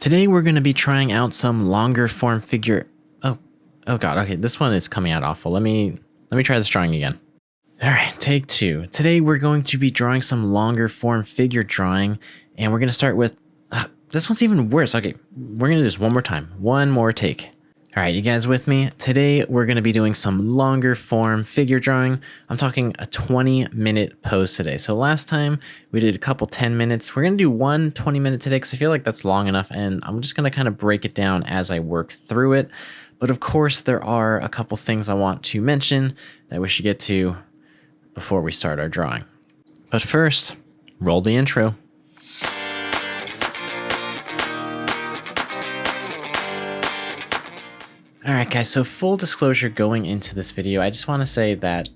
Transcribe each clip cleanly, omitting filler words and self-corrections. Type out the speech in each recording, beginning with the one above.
Today we're going to be trying out some longer form figure. Oh god. Okay, this one is coming out awful. Let me try this drawing again. All right, take two. Today we're going to be drawing some longer form figure drawing, and we're going to start with this one's even worse. Okay, we're going to do this one more time. One more take. All right, you guys with me? Today we're going to be doing some longer form figure drawing. I'm talking a 20-minute pose today. So last time we did a couple 10 minutes. We're going to do one 20-minute today because I feel like that's long enough, and I'm just going to kind of break it down as I work through it. But of course, there are a couple things I want to mention that we should get to before we start our drawing. But first, roll the intro. Alright guys, so full disclosure going into this video, I just want to say that,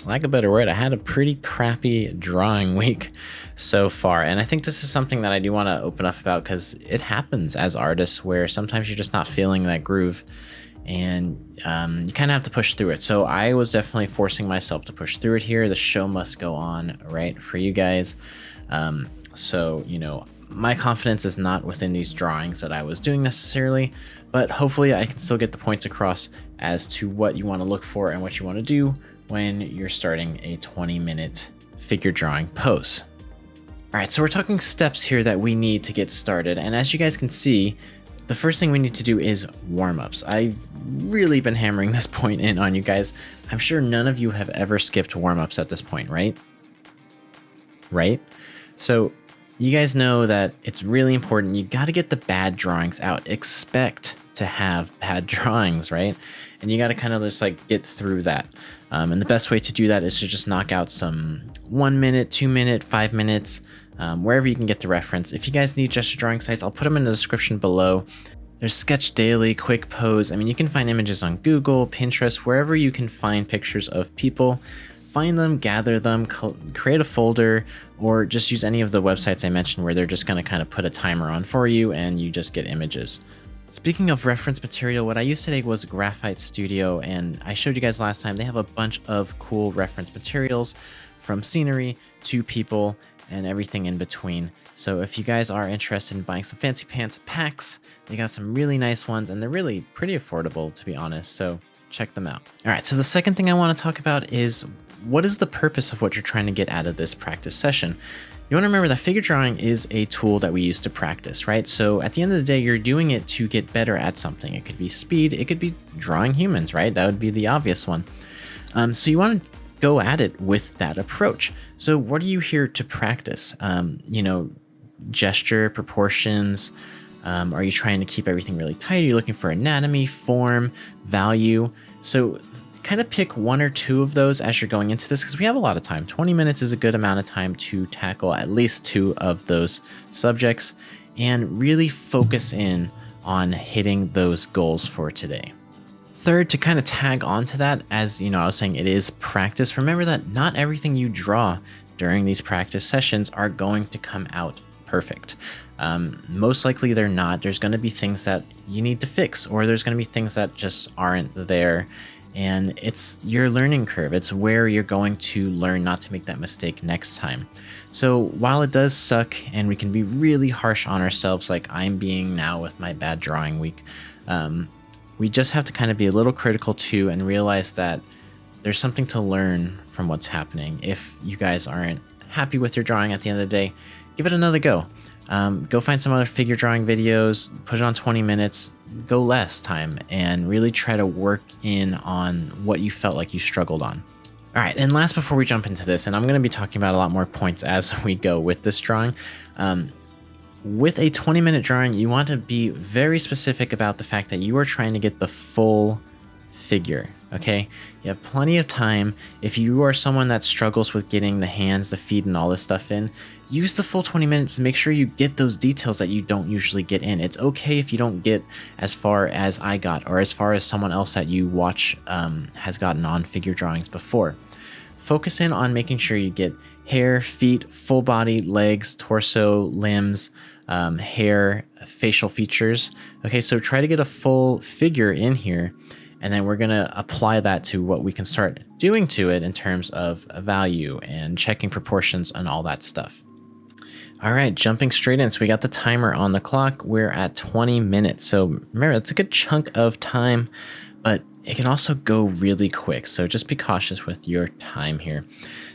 lack of a better word, I had a pretty crappy drawing week so far. And I think this is something that I do want to open up about because it happens as artists where sometimes you're just not feeling that groove and you kind of have to push through it. So I was definitely forcing myself to push through it here. The show must go on, right, for you guys. So, you know, my confidence is not within these drawings that I was doing necessarily, but hopefully I can still get the points across as to what you want to look for and what you want to do when you're starting a 20-minute figure drawing pose. All right, so we're talking steps here that we need to get started. And as you guys can see, the first thing we need to do is warm-ups. I've really been hammering this point in on you guys. I'm sure none of you have ever skipped warm-ups at this point, right? Right? So you guys know that it's really important. You got to get the bad drawings out. Expect to have bad drawings, right? And you got to kind of just like get through that. And the best way to do that is to just knock out some 1 minute, 2 minute, 5 minutes, wherever you can get the reference. If you guys need gesture drawing sites, I'll put them in the description below. There's Sketch Daily, Quick Pose. I mean, you can find images on Google, Pinterest, wherever you can find pictures of people. Find them, gather them, create a folder, or just use any of the websites I mentioned where they're just going to kind of put a timer on for you and you just get images. Speaking of reference material, what I used today was Graphite Studio, and I showed you guys last time they have a bunch of cool reference materials from scenery to people and everything in between. So if you guys are interested in buying some fancy pants packs, they got some really nice ones and they're really pretty affordable, to be honest. So check them out. All right, so the second thing I want to talk about is what is the purpose of what you're trying to get out of this practice session? You want to remember that figure drawing is a tool that we use to practice, right? So at the end of the day, you're doing it to get better at something. It could be speed, it could be drawing humans, right? That would be the obvious one. So you want to go at it with that approach. So what are you here to practice? You know, gesture, proportions. Are you trying to keep everything really tight? Are you looking for anatomy, form, value? So kind of pick one or two of those as you're going into this because we have a lot of time. 20 minutes is a good amount of time to tackle at least two of those subjects and really focus in on hitting those goals for today. Third, to kind of tag onto that, as you know, I was saying it is practice. Remember that not everything you draw during these practice sessions are going to come out perfect. Most likely they're not. There's going to be things that you need to fix, or there's going to be things that just aren't there. And it's your learning curve. It's where you're going to learn not to make that mistake next time. So while it does suck and we can be really harsh on ourselves like I'm being now with my bad drawing week, we just have to kind of be a little critical too and realize that there's something to learn from what's happening. If you guys aren't happy with your drawing at the end of the day, give it another go. Go find some other figure drawing videos, put it on 20 minutes, go less time, and really try to work in on what you felt like you struggled on. All right, and last before we jump into this, and I'm going to be talking about a lot more points as we go with this drawing. With a 20-minute drawing, you want to be very specific about the fact that you are trying to get the full figure, okay? You have plenty of time. If you are someone that struggles with getting the hands, the feet, and all this stuff in, use the full 20 minutes to make sure you get those details that you don't usually get in. It's okay if you don't get as far as I got or as far as someone else that you watch has gotten on figure drawings before. Focus in on making sure you get hair, feet, full body, legs, torso, limbs, hair, facial features. Okay, so try to get a full figure in here. And then we're going to apply that to what we can start doing to it in terms of value and checking proportions and all that stuff. All right, jumping straight in. So we got the timer on the clock. We're at 20 minutes. So remember, that's a good chunk of time, but it can also go really quick. So just be cautious with your time here.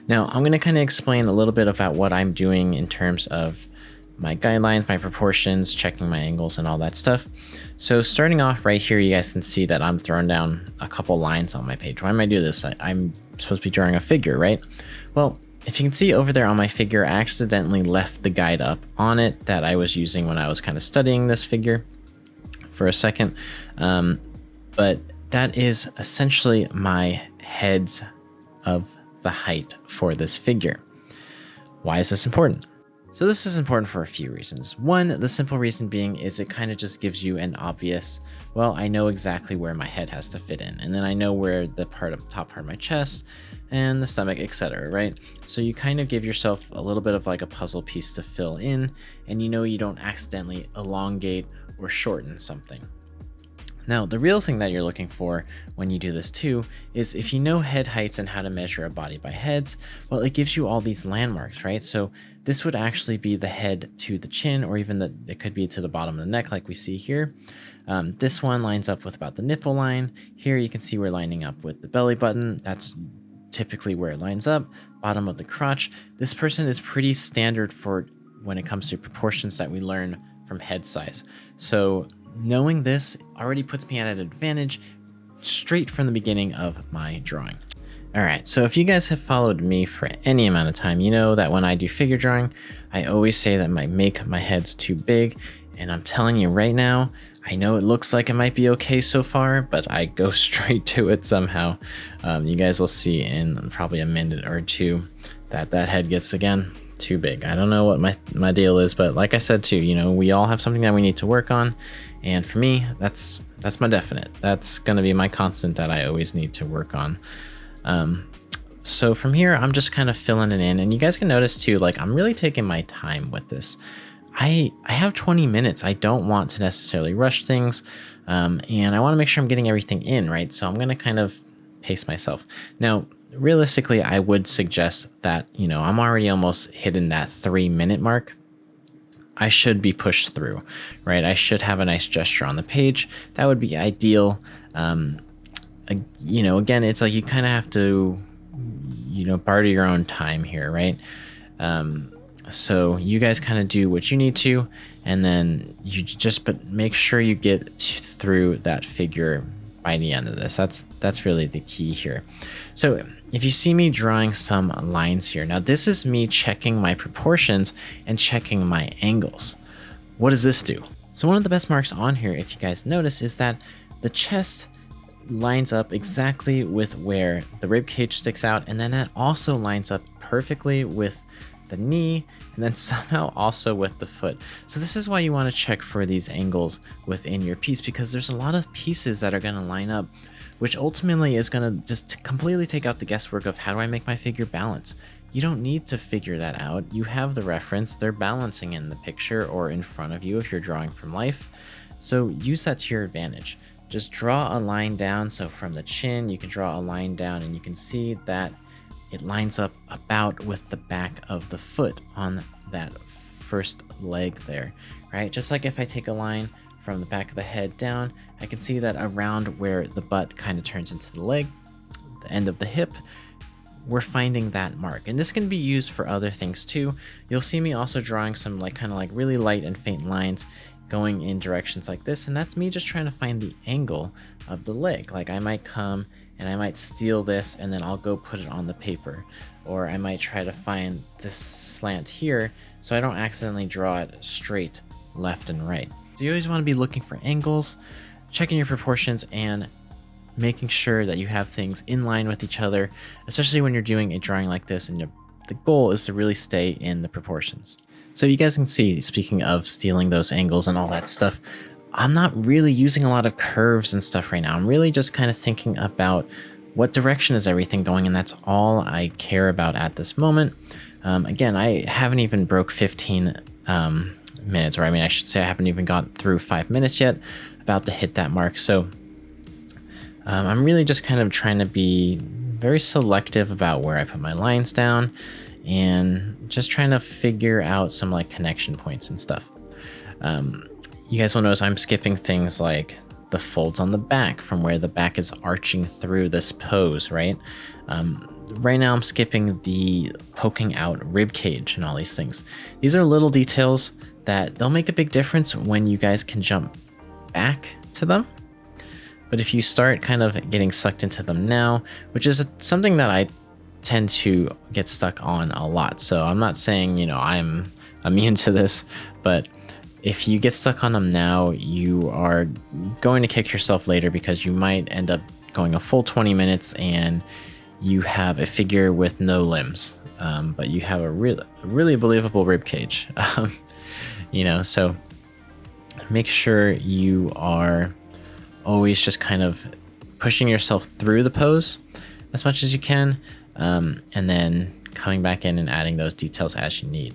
Now, I'm going to kind of explain a little bit about what I'm doing in terms of my guidelines, my proportions, checking my angles, and all that stuff. So starting off right here, you guys can see that I'm throwing down a couple lines on my page. Why am I doing this? I'm supposed to be drawing a figure, right? Well, if you can see over there on my figure, I accidentally left the guide up on it that I was using when I was kind of studying this figure for a second. But that is essentially my heads of the height for this figure. Why is this important? So this is important for a few reasons. One, the simple reason being is it kind of just gives you an obvious, well, I know exactly where my head has to fit in, and then I know where the top part of my chest and the stomach, etc., right? So you kind of give yourself a little bit of like a puzzle piece to fill in, and you know you don't accidentally elongate or shorten something. Now, the real thing that you're looking for when you do this too is if you know head heights and how to measure a body by heads, well, it gives you all these landmarks, right? So this would actually be the head to the chin, or even it could be to the bottom of the neck like we see here. This one lines up with about the nipple line. Here you can see we're lining up with the belly button. That's typically where it lines up. Bottom of the crotch. This person is pretty standard for when it comes to proportions that we learn from head size. So knowing this already puts me at an advantage straight from the beginning of my drawing. All right, so if you guys have followed me for any amount of time, you know that when I do figure drawing, I always say that I make my heads too big. And I'm telling you right now, I know it looks like it might be okay so far, but I go straight to it somehow. You guys will see in probably a minute or two that head gets, again, too big. I don't know what my deal is, but like I said too, you know, we all have something that we need to work on. And for me, that's my definite. That's going to be my constant that I always need to work on. So from here, I'm just kind of filling it in. And you guys can notice too, like I'm really taking my time with this. I have 20 minutes. I don't want to necessarily rush things. And I want to make sure I'm getting everything in, right? So I'm going to kind of pace myself. Now, realistically, I would suggest that, you know, I'm already almost hitting that 3-minute mark. I should be pushed through, right? I should have a nice gesture on the page. That would be ideal. You know, again, it's like you kind of have to, you know, barter your own time here, right? So you guys kind of do what you need to, and then but make sure you get through that figure by the end of this. That's really the key here. So if you see me drawing some lines here, now this is me checking my proportions and checking my angles. What does this do? So one of the best marks on here, if you guys notice, is that the chest lines up exactly with where the rib cage sticks out, and then that also lines up perfectly with the knee, and then somehow also with the foot. So this is why you want to check for these angles within your piece, because there's a lot of pieces that are going to line up, which ultimately is going to just completely take out the guesswork of how do I make my figure balance. You don't need to figure that out. You have the reference. They're balancing in the picture or in front of you if you're drawing from life. So use that to your advantage. Just draw a line down. So from the chin, you can draw a line down, and you can see that it lines up about with the back of the foot on that first leg there, right? Just like if I take a line from the back of the head down, I can see that around where the butt kind of turns into the leg, the end of the hip, we're finding that mark. And this can be used for other things too. You'll see me also drawing some kind of really light and faint lines going in directions like this, and that's me just trying to find the angle of the leg. Like I might come and I might steal this and then I'll go put it on the paper, or I might try to find this slant here so I don't accidentally draw it straight left and right. So you always want to be looking for angles, checking your proportions, and making sure that you have things in line with each other, especially when you're doing a drawing like this, and the goal is to really stay in the proportions. So you guys can see, speaking of stealing those angles and all that stuff, I'm not really using a lot of curves and stuff right now. I'm really just kind of thinking about what direction is everything going, and that's all I care about at this moment. Again, I haven't even broke 15 minutes, or I mean, I should say I haven't even got through 5 minutes yet, about to hit that mark. So I'm really just kind of trying to be very selective about where I put my lines down, and just trying to figure out some like connection points and stuff. You guys will notice I'm skipping things like the folds on the back from where the back is arching through this pose, right? Right now I'm skipping the poking out rib cage and all these things. These are little details that they'll make a big difference when you guys can jump back to them. But if you start kind of getting sucked into them now, which is something that I tend to get stuck on a lot. So I'm not saying, you know, I'm immune to this, but if you get stuck on them now, you are going to kick yourself later because you might end up going a full 20 minutes and you have a figure with no limbs, but you have a really believable rib cage. You know, so make sure you are always just kind of pushing yourself through the pose as much as you can, and then coming back in and adding those details as you need.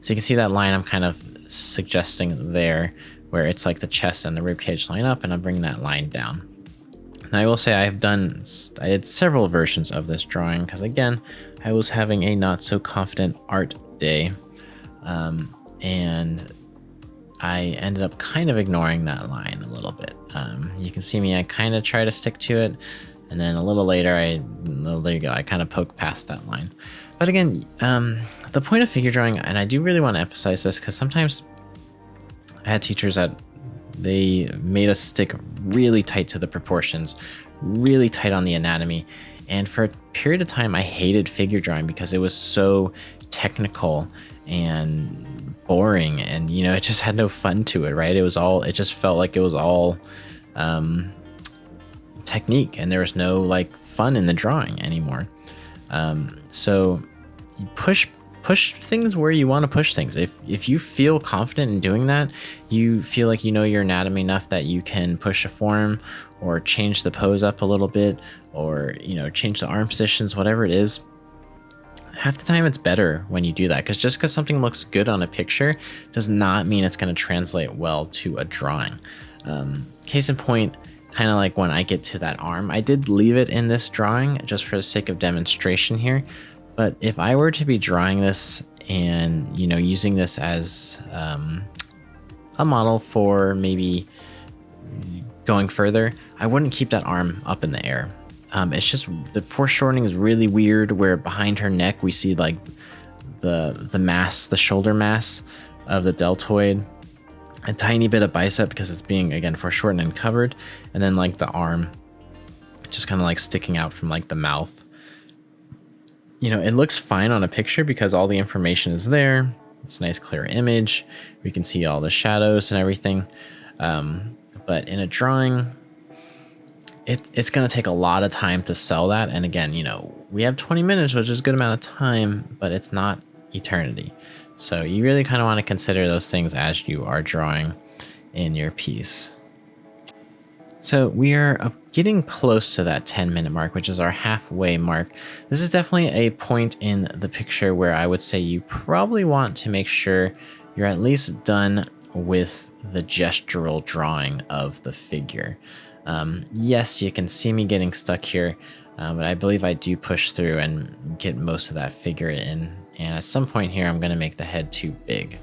So you can see that line I'm kind of suggesting there, where it's like the chest and the rib cage line up, and I'm bringing that line down. Now I will say I did several versions of this drawing because, again, I was having a not so confident art day, and I ended up kind of ignoring that line a little bit. You can see me, I kind of try to stick to it, and then a little later, there you go, I kind of poke past that line. But again, the point of figure drawing, and I do really want to emphasize this because sometimes I had teachers that they made us stick really tight to the proportions, really tight on the anatomy. And for a period of time, I hated figure drawing because it was so technical and boring, and you know, it just had no fun to it, right? It just felt like it was all technique, and there was no like fun in the drawing anymore. So you push things where you want to push things. If you feel confident in doing that, you feel like you know your anatomy enough that you can push a form or change the pose up a little bit, or you know, change the arm positions, whatever it is. Half the time it's better when you do that, because just because something looks good on a picture does not mean it's going to translate well to a drawing. Case in point, kind of like when I get to that arm, I did leave it in this drawing just for the sake of demonstration here. But if I were to be drawing this and, you know, using this as a model for maybe going further, I wouldn't keep that arm up in the air. It's just the foreshortening is really weird, where behind her neck we see like the mass, the shoulder mass of the deltoid, a tiny bit of bicep because it's being, again, foreshortened and covered, and then like the arm just kind of like sticking out from like the mouth. You know, it looks fine on a picture because all the information is there. It's a nice clear image. We can see all the shadows and everything. But in a drawing, it's going to take a lot of time to sell that. And again, you know, we have 20 minutes, which is a good amount of time, but it's not eternity. So you really kind of want to consider those things as you are drawing in your piece. So we are getting close to that 10-minute mark, which is our halfway mark. This is definitely a point in the picture where I would say you probably want to make sure you're at least done with the gestural drawing of the figure. Yes, you can see me getting stuck here, but I believe I do push through and get most of that figure in. And at some point here, I'm going to make the head too big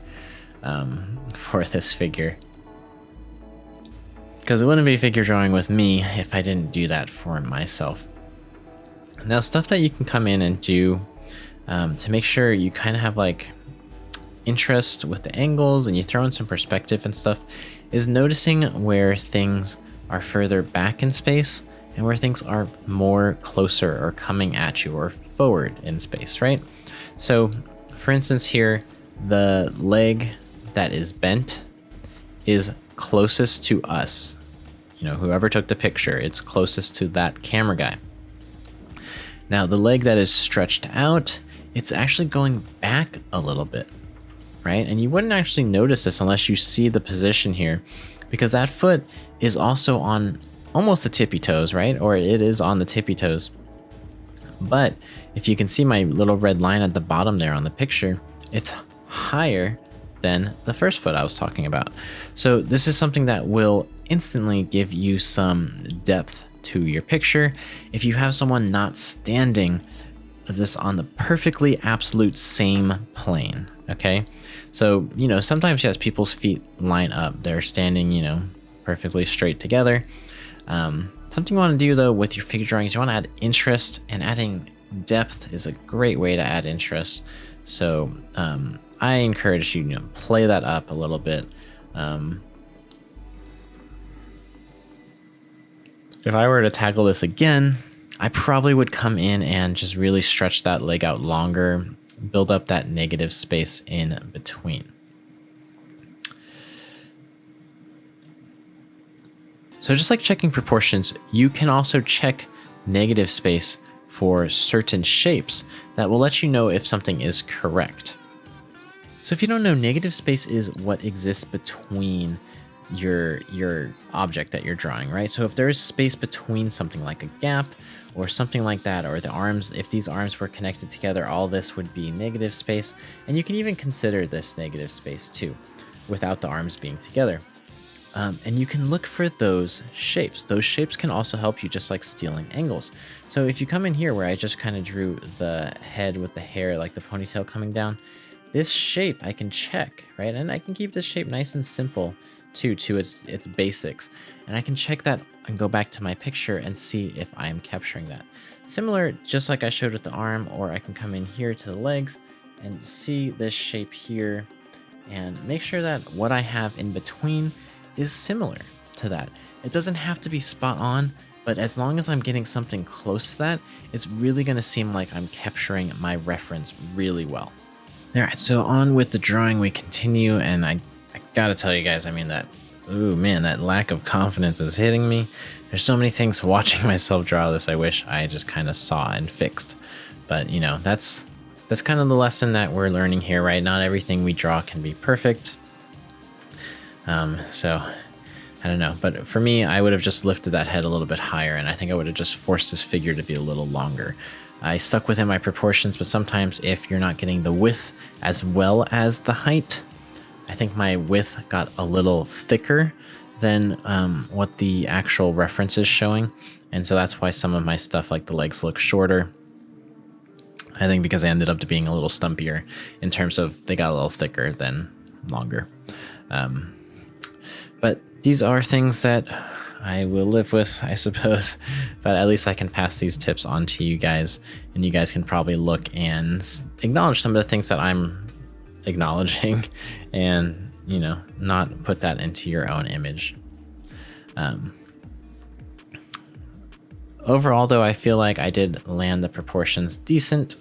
for this figure, because it wouldn't be figure drawing with me if I didn't do that for myself. Now, stuff that you can come in and do to make sure you kind of have like interest with the angles and you throw in some perspective and stuff is noticing where things are further back in space and where things are more closer or coming at you or forward in space, right? So for instance here, the leg that is bent is closest to us. You know, whoever took the picture, it's closest to that camera guy. Now the leg that is stretched out, it's actually going back a little bit, right? And you wouldn't actually notice this unless you see the position here, because that foot is also on almost the tippy toes, right? Or it is on the tippy toes. But if you can see my little red line at the bottom there on the picture, it's higher than the first foot I was talking about. So this is something that will instantly give you some depth to your picture. If you have someone not standing this on the perfectly absolute same plane. Okay, so sometimes, yes, people's feet line up, they're standing perfectly straight together. Something you want to do though with your figure drawings, you want to add interest, and adding depth is a great way to add interest. So I encourage you to play that up a little bit. If I were to tackle this again, I probably would come in and just really stretch that leg out longer, build up that negative space in between. So just like checking proportions, you can also check negative space for certain shapes that will let you know if something is correct. So if you don't know, negative space is what exists between your object that you're drawing, right? So if there's space between something like a gap or something like that, or the arms, if these arms were connected together, all this would be negative space. And you can even consider this negative space too, without the arms being together. And you can look for those shapes. Those shapes can also help you, just like stealing angles. So if you come in here where I just kind of drew the head with the hair, like the ponytail coming down, this shape I can check, right? And I can keep this shape nice and simple too, to its basics. And I can check that and go back to my picture and see if I am capturing that. Similar, just like I showed with the arm, or I can come in here to the legs and see this shape here and make sure that what I have in between is similar to that. It doesn't have to be spot on, but as long as I'm getting something close to that, it's really going to seem like I'm capturing my reference really well. All right, so on with the drawing we continue, and I gotta tell you guys, I mean, that lack of confidence is hitting me. There's so many things watching myself draw this I wish I just kind of saw and fixed. But that's kind of the lesson that we're learning here, right? Not everything we draw can be perfect. So I don't know, but for me, I would have just lifted that head a little bit higher, and I think I would have just forced this figure to be a little longer. I stuck within my proportions, but sometimes if you're not getting the width as well as the height, I think my width got a little thicker than what the actual reference is showing. And so that's why some of my stuff, like the legs, look shorter. I think because I ended up being a little stumpier in terms of they got a little thicker than longer. But these are things that I will live with, I suppose. But at least I can pass these tips on to you guys, and you guys can probably look and acknowledge some of the things that I'm acknowledging, and not put that into your own image. Overall, though, I feel like I did land the proportions decent,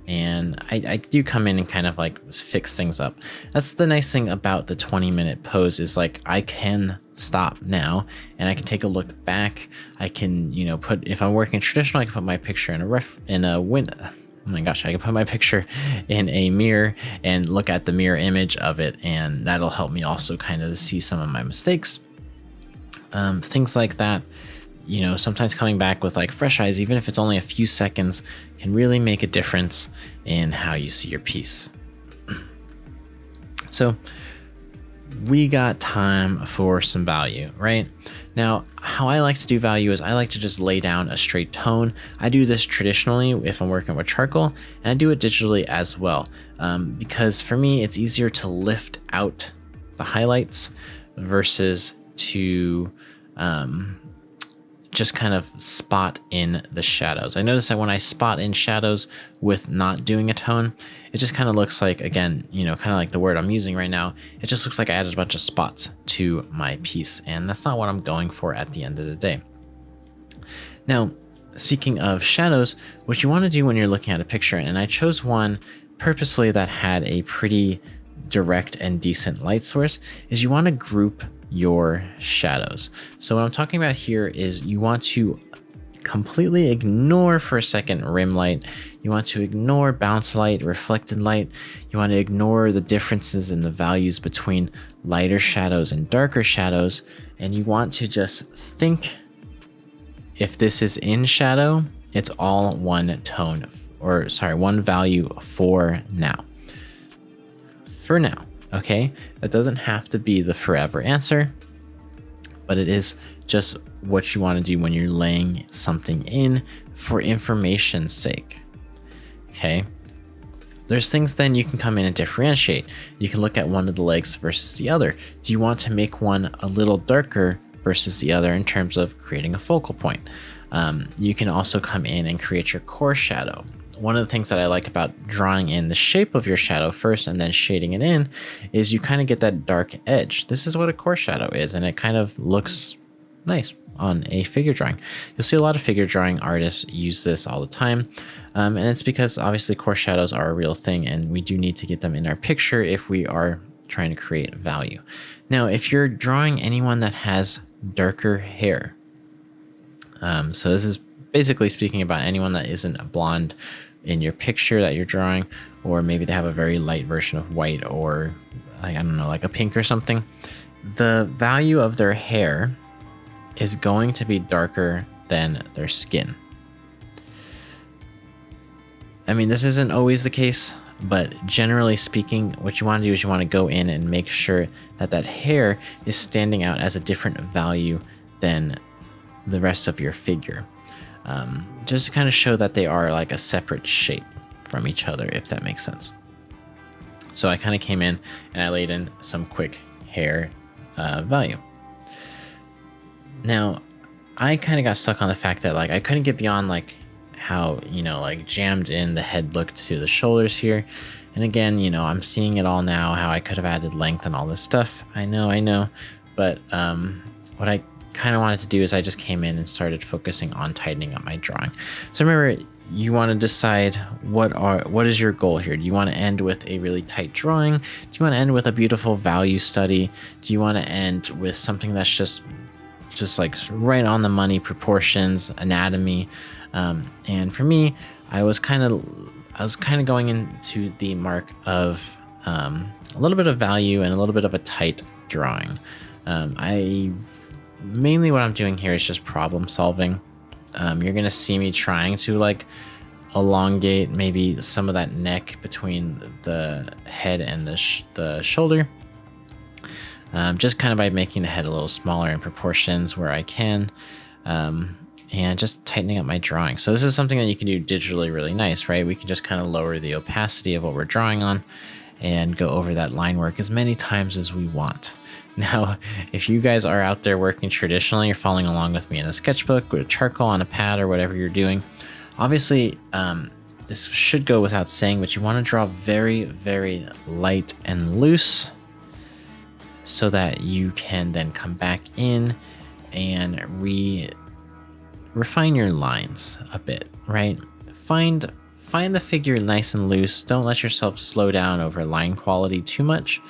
and I do come in and kind of like fix things up. That's the nice thing about the 20-minute pose, is like I can stop now and I can take a look back. I can put, if I'm working traditional, I can put my picture in a window. Oh my gosh, I can put my picture in a mirror and look at the mirror image of it, and that'll help me also kind of see some of my mistakes. Things like that. Sometimes coming back with like fresh eyes, even if it's only a few seconds, can really make a difference in how you see your piece. So we got time for some value, right? Now, how I like to do value is I like to just lay down a straight tone. I do this traditionally if I'm working with charcoal, and I do it digitally as well, because for me, it's easier to lift out the highlights versus to just kind of spot in the shadows. I notice that when I spot in shadows with not doing a tone, it just kind of looks like, again, kind of like the word I'm using right now, it just looks like I added a bunch of spots to my piece, and that's not what I'm going for at the end of the day. Now, speaking of shadows, what you want to do when you're looking at a picture, and I chose one purposely that had a pretty direct and decent light source, is you want to group your shadows. So what I'm talking about here is you want to completely ignore for a second rim light. You want to ignore bounce light, reflected light. You want to ignore the differences in the values between lighter shadows and darker shadows. And you want to just think, if this is in shadow, it's all one tone, or sorry, one value for now. For now. Okay, that doesn't have to be the forever answer, but it is just what you want to do when you're laying something in for information's sake. Okay. There's things then you can come in and differentiate. You can look at one of the legs versus the other. Do you want to make one a little darker versus the other in terms of creating a focal point? You can also come in and create your core shadow. One of the things that I like about drawing in the shape of your shadow first and then shading it in is you kind of get that dark edge. This is what a core shadow is, and it kind of looks nice on a figure drawing. You'll see a lot of figure drawing artists use this all the time. And it's because obviously core shadows are a real thing, and we do need to get them in our picture if we are trying to create value. Now, if you're drawing anyone that has darker hair, so this is basically speaking about anyone that isn't a blonde in your picture that you're drawing, or maybe they have a very light version of white, or like, I don't know, like a pink or something. The value of their hair is going to be darker than their skin. I mean, this isn't always the case, but generally speaking, what you want to do is you want to go in and make sure that that hair is standing out as a different value than the rest of your figure. Just to kind of show that they are like a separate shape from each other, if that makes sense. So I kind of came in and I laid in some quick hair value. Now, I kind of got stuck on the fact that like I couldn't get beyond like how, you know, like jammed in the head look to the shoulders here. And again, you know, I'm seeing it all now, how I could have added length and all this stuff. I know. But what I kind of wanted to do is I just came in and started focusing on tightening up my drawing. So remember, you want to decide what is your goal here. Do you want to end with a really tight drawing? Do you want to end with a beautiful value study? Do you want to end with something that's just like right on the money, proportions, anatomy? And for me, I was kind of going into the mark of a little bit of value and a little bit of a tight drawing. Mainly what I'm doing here is just problem solving. You're gonna see me trying to like elongate maybe some of that neck between the head and the shoulder, just kind of by making the head a little smaller in proportions where I can, and just tightening up my drawing. So this is something that you can do digitally really nice, right? We can just kind of lower the opacity of what we're drawing on and go over that line work as many times as we want. Now, if you guys are out there working traditionally, you're following along with me in a sketchbook with a charcoal on a pad or whatever you're doing, obviously this should go without saying, but you want to draw very, very light and loose so that you can then come back in and refine your lines a bit, right? Find the figure nice and loose. Don't let yourself slow down over line quality too much.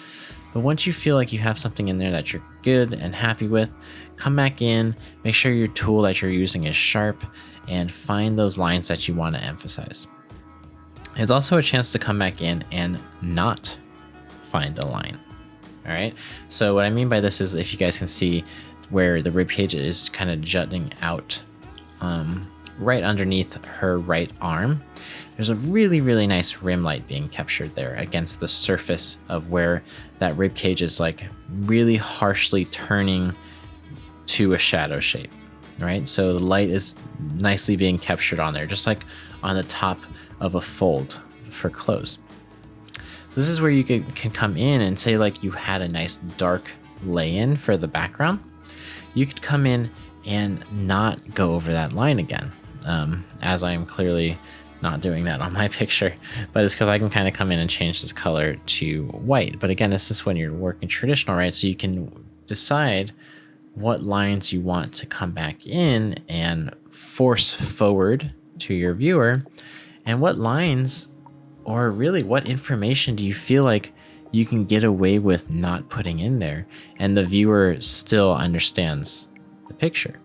But once you feel like you have something in there that you're good and happy with, come back in, make sure your tool that you're using is sharp, and find those lines that you want to emphasize. It's also a chance to come back in and not find a line. All right. So what I mean by this is, if you guys can see where the rib cage is kind of jutting out right underneath her right arm, there's a really, really nice rim light being captured there against the surface of where that rib cage is like really harshly turning to a shadow shape, right? So the light is nicely being captured on there, just like on the top of a fold for clothes. So this is where you can come in and say like you had a nice dark lay-in for the background. You could come in and not go over that line again, as I am clearly not doing that on my picture, but it's because I can kind of come in and change this color to white. But again, this is when you're working traditional, right? So you can decide what lines you want to come back in and force forward to your viewer, and what lines, or really what information do you feel like you can get away with not putting in there and the viewer still understands the picture.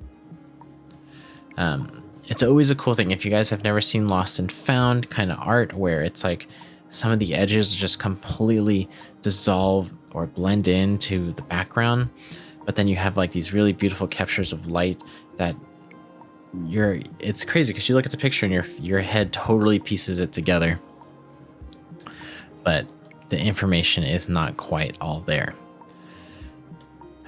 It's always a cool thing if you guys have never seen lost and found kind of art, where it's like some of the edges just completely dissolve or blend into the background, but then you have like these really beautiful captures of light that it's crazy because you look at the picture and your head totally pieces it together, but the information is not quite all there.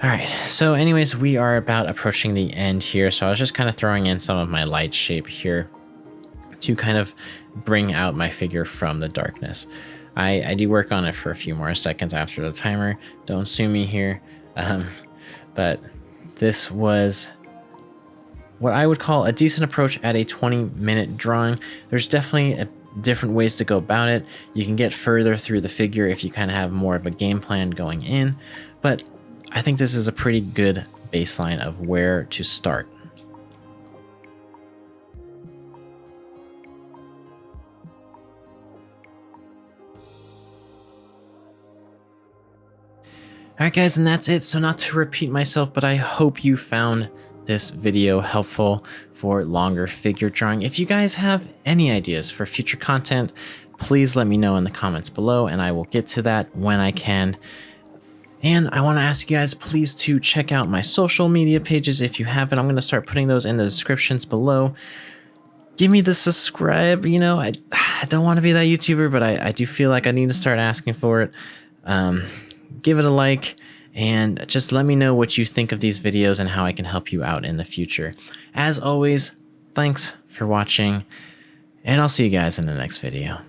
All right, so anyways, we are about approaching the end here, so I was just kind of throwing in some of my light shape here to kind of bring out my figure from the darkness. I do work on it for a few more seconds after the timer. Don't sue me here. But this was what I would call a decent approach at a 20-minute drawing. There's definitely different ways to go about it. You can get further through the figure if you kind of have more of a game plan going in, but I think this is a pretty good baseline of where to start. Alright guys, and that's it. So not to repeat myself, but I hope you found this video helpful for longer figure drawing. If you guys have any ideas for future content, please let me know in the comments below and I will get to that when I can. And I want to ask you guys please to check out my social media pages if you haven't. I'm going to start putting those in the descriptions below. Give me the subscribe. You know, I don't want to be that YouTuber, but I do feel like I need to start asking for it. Give it a like, and just let me know what you think of these videos and how I can help you out in the future. As always, thanks for watching, and I'll see you guys in the next video.